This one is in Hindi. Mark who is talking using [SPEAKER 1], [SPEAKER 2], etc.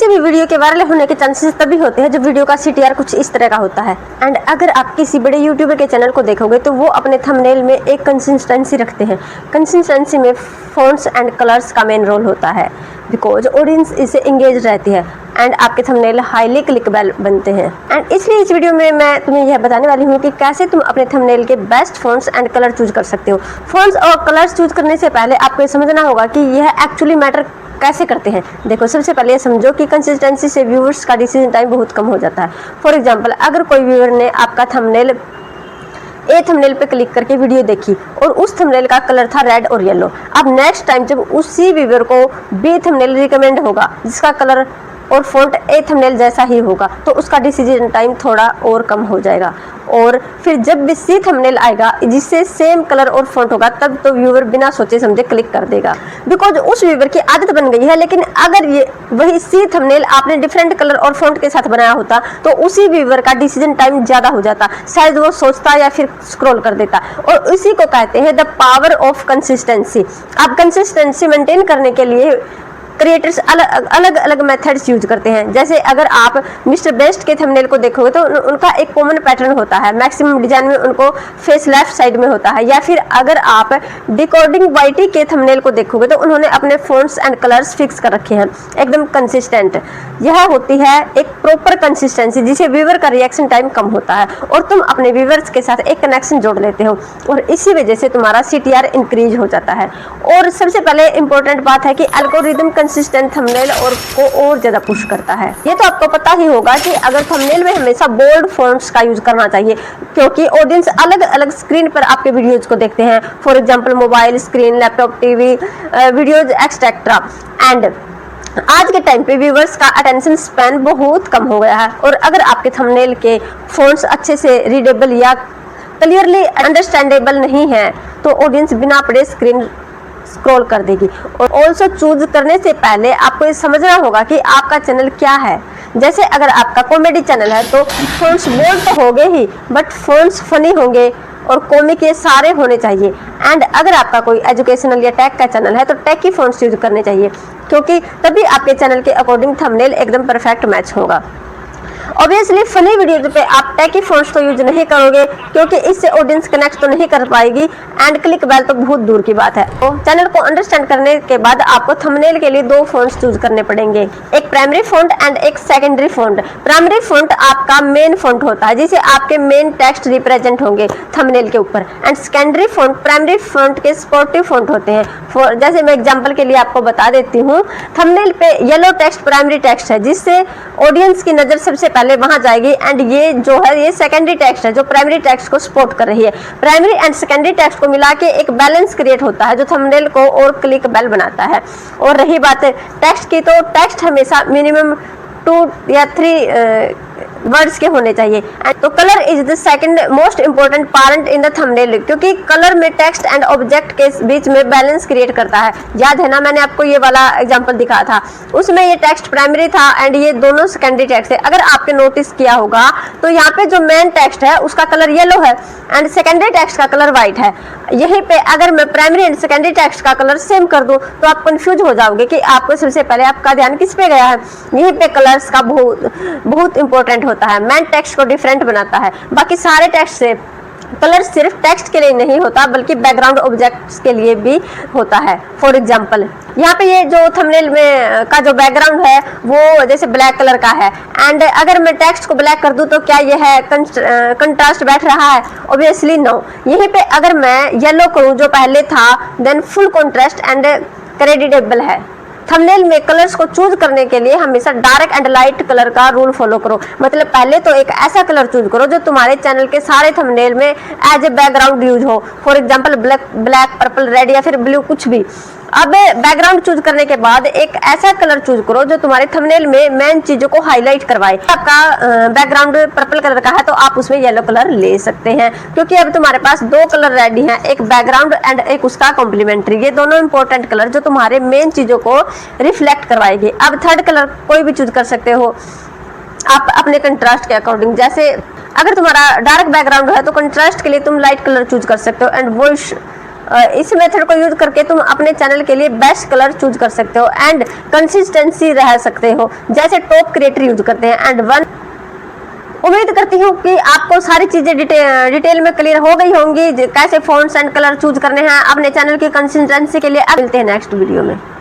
[SPEAKER 1] किसी भी वीडियो के वायरल होने के चांसेस तभी होते हैं जब वीडियो का CTR कुछ इस तरह का होता है। एंड अगर आप किसी बड़े यूट्यूबर के चैनल को देखोगे तो वो अपने थंबनेल में एक कंसिस्टेंसी रखते हैं। कंसिस्टेंसी में फ़ॉन्ट्स एंड कलर्स का मेन रोल होता है, बिकॉज ऑडियंस इससे इंगेज रहती है एंड आपके थंबनेल हाईली क्लिकेबल बनते हैं। एंड इसलिए इस वीडियो में मैं तुम्हें यह बताने वाली हूँ कि कैसे तुम अपने थंबनेल के best fonts and colour choose कर सकते हो। फ़ॉन्ट्स और कलर्स चूज करने से पहले आपको ये समझना होगा कि यह एक्चुअली मैटर कैसे करते हैं। देखो, सबसे पहले ये समझो कि कंसिस्टेंसी से व्यूअर्स का डिसीजन टाइम बहुत कम हो जाता है। फॉर एग्जांपल, अगर कोई व्यूअर ने आपका थंबनेल थंबनेल पे क्लिक करके वीडियो देखी और उस थंबनेल का कलर था रेड और येलो, अब नेक्स्ट टाइम जब उसी व्यूअर को बी थंबनेल रिकमेंड होगा जिसका कलर और फॉन्ट थंबनेल जैसा ही होगा, तो उसका डिसीजन टाइम थोड़ा और कम हो जाएगा। और फिर जब भी सी थंबनेल आएगा जिससे सेम कलर और फॉन्ट होगा, तब तो व्यूअर बिना सोचे समझे क्लिक कर देगा, बिकॉज उस व्यूअर की आदत बन गई है। लेकिन अगर ये वही सी थंबनेल आपने डिफरेंट कलर और फॉन्ट के साथ बनाया होता तो उसी व्यूअर का डिसीजन टाइम ज़्यादा हो जाता, शायद वो सोचता या फिर स्क्रॉल कर देता। और इसी को कहते हैं द पावर ऑफ कंसिस्टेंसी। आप कंसिस्टेंसी मेंटेन करने के लिए क्रिएटर्स अलग अलग मेथड्स यूज करते हैं। जैसे अगर आप मिस्टर बेस्ट के थंबनेल को देखोगे तो उनका एक कॉमन पैटर्न होता है, मैक्सिमम डिजाइन में उनको फेस लेफ्ट साइड में होता है। या फिर अगर आप डिकोडिंग वाईटी के थंबनेल को देखोगे तो उन्होंने अपने फॉन्ट्स एंड कलर्स फिक्स कर रखे हैं एकदम कंसिस्टेंट। यह होती है एक प्रॉपर कंसिस्टेंसी जिसे व्यूअर का रिएक्शन टाइम कम होता है और तुम अपने व्यूअर्स के साथ एक कनेक्शन जोड़ लेते हो और इसी वजह से तुम्हारा CTR इंक्रीज हो जाता है। और सबसे पहले इंपॉर्टेंट बात है कि एल्गोरिदम कंसिस्टेंट थंबनेल और ज्यादा पुश करता है। ये तो आपको पता ही होगा कि अगर थंबनेल में हमेशा बोल्ड फॉन्ट्स का यूज करना चाहिए, क्योंकि ऑडियंस अलग अलग स्क्रीन पर आपके वीडियोज को देखते हैं। For example, mobile screen, laptop, TV, videos etcetera. And आज के टाइम पे व्यूअर्स का अटेंशन स्पैन बहुत कम हो गया है और अगर आपके थंबनेल के फॉन्ट्स अच्छे से रीडेबल या क्लियरली अंडरस्टैंडेबल नहीं है तो ऑडियंस बिना पढ़े स्क्रीन स्क्रॉल कर देगी। और ऑल्सो चूज करने से पहले आपको ये समझना होगा कि आपका चैनल क्या है। जैसे अगर आपका कॉमेडी चैनल है तो फॉन्ट्स बोल्ड तो होंगे ही, बट फॉन्ट्स फनी होंगे और कॉमिक ये सारे होने चाहिए। एंड अगर आपका कोई एजुकेशनल या टेक का चैनल है तो टेक की फॉन्ट्स यूज करने चाहिए, क्योंकि तभी आपके चैनल के अकॉर्डिंग थंबनेल एकदम परफेक्ट मैच होगा। ऑब्वियसली फनी वीडियो पे आप टैकी फॉन्ट्स तो यूज नहीं करोगे, क्योंकि इससे ऑडियंस कनेक्ट तो नहीं कर पाएगी एंड क्लिक बेल तो बहुत दूर की बात है। तो चैनल को अंडरस्टैंड करने के बाद आपको थंबनेल के लिए दो फॉन्ट्स चूज करने पड़ेंगे, एक प्राइमरी फॉन्ट एंड एक सेकेंडरी फॉन्ट। प्राइमरी फॉन्ट आपका मेन फॉन्ट होता है जिसे आपके मेन टेक्स्ट रिप्रेजेंट होंगे थंबनेल के ऊपर, and secondary font primary font के सपोर्टिव फॉन्ट होते हैं। जैसे मैं एग्जाम्पल के लिए आपको बता देती हूँ, थंबनेल पे येलो टेक्स्ट प्राइमरी टेक्स्ट है जिससे ऑडियंस की नजर सबसे पहले वहां जाएगी, एंड ये जो है ये सेकेंडरी टेक्स्ट है जो प्राइमरी टेक्स्ट को सपोर्ट कर रही है। प्राइमरी एंड सेकेंडरी टेक्स्ट को मिला के एक बैलेंस क्रिएट होता है जो थंबनेल को और क्लिकेबल बनाता है। और रही बात टेक्स्ट की, तो टेक्स्ट हमेशा मिनिमम 2 या 3 वर्ड्स के होने चाहिए। तो colour is the second most important part in the thumbnail, क्योंकि कलर में टेक्स्ट एंड ऑब्जेक्ट के बीच में बैलेंस क्रिएट करता है। याद है ना, मैंने आपको ये वाला एग्जांपल दिखाया था, उसमें ये टेक्स्ट प्राइमरी था एंड ये दोनों सेकेंडरी टेक्स्ट है। अगर आपने नोटिस किया होगा तो यहाँ पे जो मेन टेक्स्ट है उसका कलर येलो है एंड सेकेंडरी टेक्स्ट का कलर व्हाइट है। यहीं पे अगर मैं प्राइमरी एंड सेकेंडरी टेक्स्ट का कलर सेम कर दूं तो आप कंफ्यूज हो जाओगे कि आपको सबसे पहले आपका ध्यान किस पे गया है। यहीं पे कलर्स का बहुत इंपॉर्टेंट होता है, मेन टेक्स्ट को डिफरेंट बनाता है। बाकी सारे टेक्स्ट से कलर सिर्फ टेक्स्ट के लिए नहीं होता बल्कि बैकग्राउंड ऑब्जेक्ट्स के लिए भी होता है। फॉर एग्जांपल, यहाँ पे ये जो थंबनेल में का जो बैकग्राउंड है वो जैसे ब्लैक कलर का है, एंड अगर मैं टेक्स्ट को ब्लैक कर दूं तो क्या ये है कंट्रास्ट बैठ रहा है? Obviously no. यहीं पे अगर मैं येलो करूं जो पहले था, then full contrast and creditable है। थंबनेल में कलर्स को चूज करने के लिए हमेशा डार्क एंड लाइट कलर का रूल फॉलो करो। मतलब पहले तो एक ऐसा कलर चूज करो जो तुम्हारे चैनल के सारे थंबनेल में एज ए बैकग्राउंड यूज हो। For example black, purple, red या फिर ब्लू, कुछ भी। अब बैकग्राउंड चूज करने के बाद एक ऐसा कलर चूज करो जो तुम्हारे थंबनेल में मेन चीजों को हाईलाइट करवाए। आपका बैकग्राउंड पर्पल कलर का है तो आप उसमें येलो कलर ले सकते हैं, क्योंकि अब तुम्हारे पास दो कलर रेडी हैं, एक बैकग्राउंड एंड एक उसका कॉम्प्लीमेंट्री। ये दोनों इंपॉर्टेंट कलर जो तुम्हारे मेन चीजों को रिफ्लेक्ट करवाएगी। अब थर्ड कलर कोई भी चूज कर सकते हो आप अपने कंट्रास्ट के अकॉर्डिंग। जैसे अगर तुम्हारा डार्क बैकग्राउंड है तो कंट्रास्ट के लिए तुम लाइट कलर चूज कर सकते हो, एंड इस मेथड को यूज करके तुम अपने चैनल के लिए बेस्ट कलर चूज कर सकते हो एंड कंसिस्टेंसी रह सकते हो, जैसे टॉप क्रिएटर यूज करते हैं। एंड वन, उम्मीद करती हूँ कि आपको सारी चीजें डिटेल में क्लियर हो गई होंगी, कैसे फ़ॉन्ट्स एंड कलर चूज करने हैं अपने चैनल की कंसिस्टेंसी के लिए। अब मिलते हैं नेक्स्ट वीडियो में।